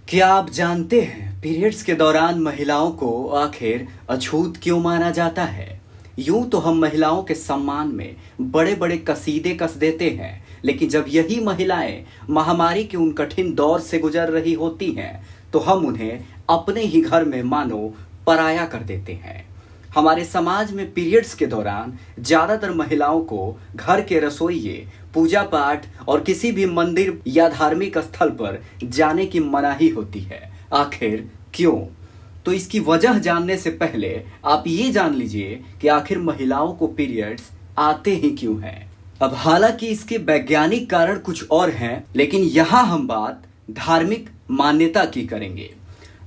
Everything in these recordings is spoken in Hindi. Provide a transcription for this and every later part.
क्या आप जानते हैं पीरियड्स के दौरान महिलाओं को आखिर अछूत क्यों माना जाता है। यूं तो हम महिलाओं के सम्मान में बड़े बड़े कसीदे कस देते हैं, लेकिन जब यही महिलाएं महामारी के उन कठिन दौर से गुजर रही होती हैं तो हम उन्हें अपने ही घर में मानो पराया कर देते हैं। हमारे समाज में पीरियड्स के दौरान ज्यादातर महिलाओं को घर के रसोइये, पूजा पाठ और किसी भी मंदिर या धार्मिक स्थल पर जाने की मनाही होती है। आखिर क्यों? तो इसकी वजह जानने से पहले आप ये जान लीजिए कि आखिर महिलाओं को पीरियड्स आते ही क्यों हैं। अब हालांकि इसके वैज्ञानिक कारण कुछ और हैं, लेकिन यहाँ हम बात धार्मिक मान्यता की करेंगे।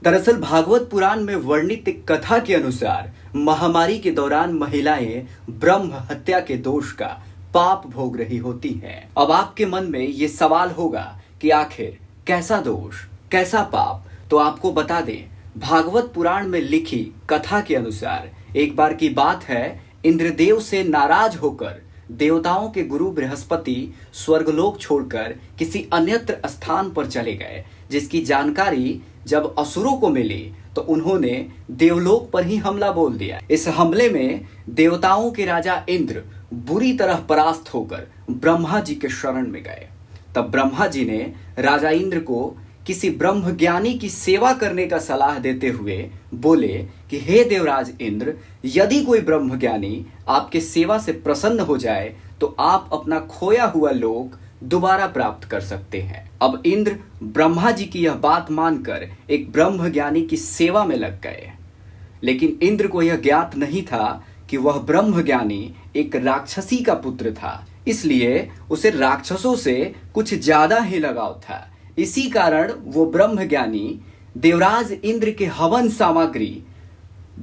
दरअसल भागवत पुराण में वर्णित एक कथा के अनुसार महामारी के दौरान महिलाएं ब्रह्म हत्या के दोष का पाप भोग रही होती हैं। अब आपके मन में ये सवाल होगा कि आखिर कैसा दोष, कैसा पाप? तो आपको बता दें, भागवत पुराण में लिखी कथा के अनुसार एक बार की बात है, इंद्रदेव से नाराज होकर देवताओं के गुरु बृहस्पति स्वर्गलोक छोड़कर किसी अन्यत्र स्थान पर चले गए, जिसकी जानकारी जब असुरों को मिली तो उन्होंने देवलोक पर ही हमला बोल दिया। इस हमले में देवताओं के राजा इंद्र बुरी तरह परास्त होकर ब्रह्मा जी के शरण में गए। तब ब्रह्मा जी ने राजा इंद्र को किसी ब्रह्म ज्ञानी की सेवा करने का सलाह देते हुए बोले कि हे देवराज इंद्र, यदि कोई ब्रह्म ज्ञानी आपके सेवा से प्रसन्न हो जाए तो आप अपना खोया हुआ लोक दोबारा प्राप्त कर सकते हैं। अब इंद्र ब्रह्मा जी की यह बात मानकर एक ब्रह्म ज्ञानी की सेवा में लग गए, लेकिन इंद्र को यह ज्ञात नहीं था कि वह ब्रह्म ज्ञानी एक राक्षसी का पुत्र था, इसलिए उसे राक्षसों से कुछ ज्यादा ही लगाव था। इसी कारण वो ब्रह्म ज्ञानी देवराज इंद्र के हवन सामग्री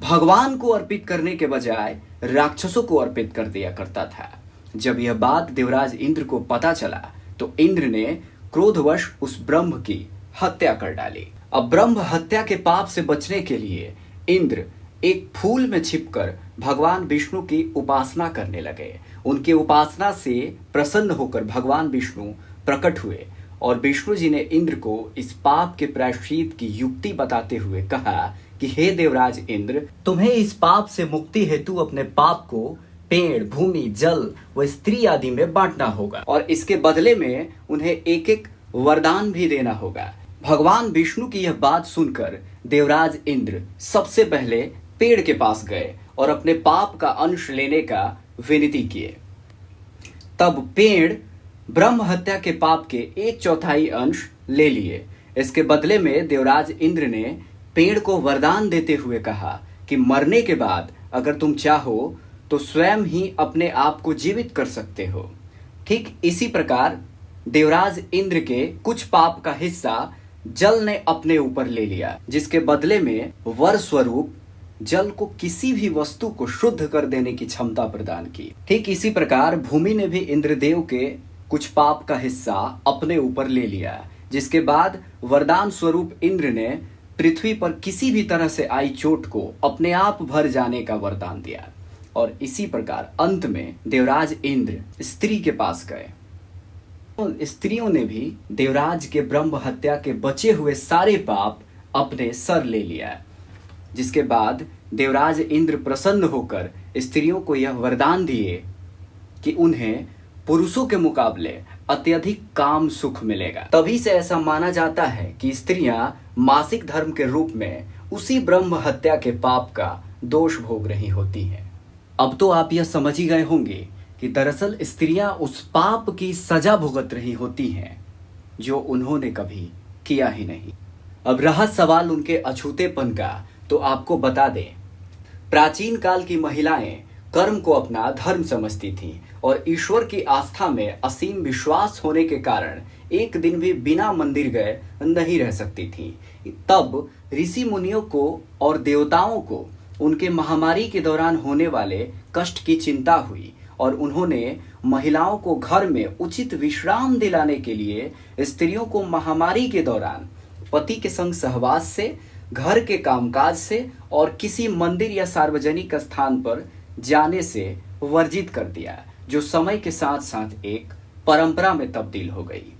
भगवान को अर्पित करने के बजाय राक्षसों को अर्पित कर दिया करता था। जब यह बात देवराज इंद्र को पता चला तो इंद्र ने क्रोधवश उस ब्रह्म की हत्या कर डाली। अब ब्रह्म हत्या के पाप से बचने के लिए इंद्र एक फूल में छिपकर भगवान विष्णु की उपासना करने लगे। उनकी उपासना से प्रसन्न होकर भगवान विष्णु प्रकट हुए और विष्णु जी ने इंद्र को इस पाप के प्रायश्चित की युक्ति बताते हुए कहा कि हे देवराज इंद्र, तुम्हें इस पाप से मुक्ति हेतु अपने पाप को पेड़, भूमि, जल व स्त्री आदि में बांटना होगा और इसके बदले में उन्हें एक एक वरदान भी देना होगा। भगवान विष्णु की यह बात सुनकर देवराज इंद्र सबसे पहले पेड़ के पास गए और अपने पाप का अंश लेने का विनती किए। तब पेड़ ब्रह्म हत्या के पाप के 1/4 अंश ले लिए। इसके बदले में देवराज इंद्र ने पेड़ को वरदान देते हुए कहा कि मरने के बाद अगर तुम चाहो तो स्वयं ही अपने आप को जीवित कर सकते हो। ठीक इसी प्रकार देवराज इंद्र के कुछ पाप का हिस्सा जल ने अपने ऊपर ले लिया, जिसके बदले में वर स्वरूप जल को किसी भी वस्तु को शुद्ध कर देने की क्षमता प्रदान की। ठीक इसी प्रकार भूमि ने भी इंद्रदेव के कुछ पाप का हिस्सा अपने ऊपर ले लिया, जिसके बाद वरदान स्वरूप इंद्र ने पृथ्वी पर किसी भी तरह से आई चोट को अपने आप भर जाने का वरदान दिया। और इसी प्रकार अंत में देवराज इंद्र स्त्री के पास गए। स्त्रियों ने भी देवराज के ब्रह्म हत्या के बचे हुए सारे पाप अपने सर ले लिया, जिसके बाद देवराज इंद्र प्रसन्न होकर स्त्रियों को यह वरदान दिए कि उन्हें पुरुषों के मुकाबले अत्यधिक काम सुख मिलेगा। तभी से ऐसा माना जाता है कि स्त्रियां मासिक धर्म के रूप में उसी ब्रह्म हत्या के पाप का दोष भोग रही होती हैं। अब तो आप यह समझ ही गए होंगे कि दरअसल स्त्रियां उस पाप की सजा भुगत रही होती हैं जो उन्होंने कभी किया ही नहीं। अब रहा सवाल उनके अछूतेपन का, तो आपको बता दें, प्राचीन काल की महिलाएं कर्म को अपना धर्म समझती थीं और ईश्वर की आस्था में असीम विश्वास होने के कारण एक दिन भी बिना मंदिर गए नहीं रह सकती थीं। तब ऋषि मुनियों को और देवताओं को उनके महामारी के दौरान होने वाले कष्ट की चिंता हुई और उन्होंने महिलाओं को घर में उचित विश्राम दिलाने के लिए स्त्रियों को महामारी के दौरान पति के संग सहवास से, घर के कामकाज से और किसी मंदिर या सार्वजनिक स्थान पर जाने से वर्जित कर दिया, जो समय के साथ साथ एक परंपरा में तब्दील हो गई।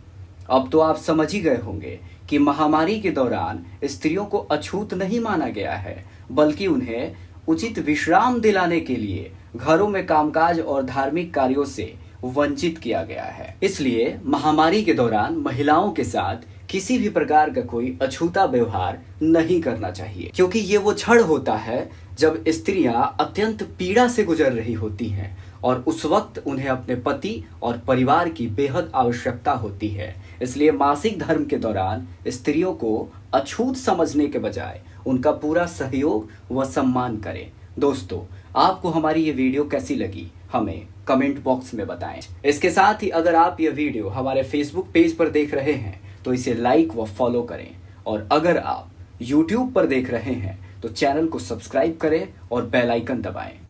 अब तो आप समझ ही गए होंगे कि महामारी के दौरान स्त्रियों को अछूत नहीं माना गया है, बल्कि उन्हें उचित विश्राम दिलाने के लिए घरों में कामकाज और धार्मिक कार्यों से वंचित किया गया है। इसलिए महामारी के दौरान महिलाओं के साथ किसी भी प्रकार का कोई अछूता व्यवहार नहीं करना चाहिए, क्योंकि ये वो क्षण होता है जब स्त्रियां अत्यंत पीड़ा से गुजर रही होती हैं और उस वक्त उन्हें अपने पति और परिवार की बेहद आवश्यकता होती है। इसलिए मासिक धर्म के दौरान स्त्रियों को अछूत समझने के बजाय उनका पूरा सहयोग व सम्मान करें। दोस्तों, आपको हमारी ये वीडियो कैसी लगी हमें कमेंट बॉक्स में बताएं। इसके साथ ही अगर आप ये वीडियो हमारे फेसबुक पेज पर देख रहे हैं तो इसे लाइक व फॉलो करें, और अगर आप यूट्यूब पर देख रहे हैं तो चैनल को सब्सक्राइब करें और बेल आइकन दबाएं।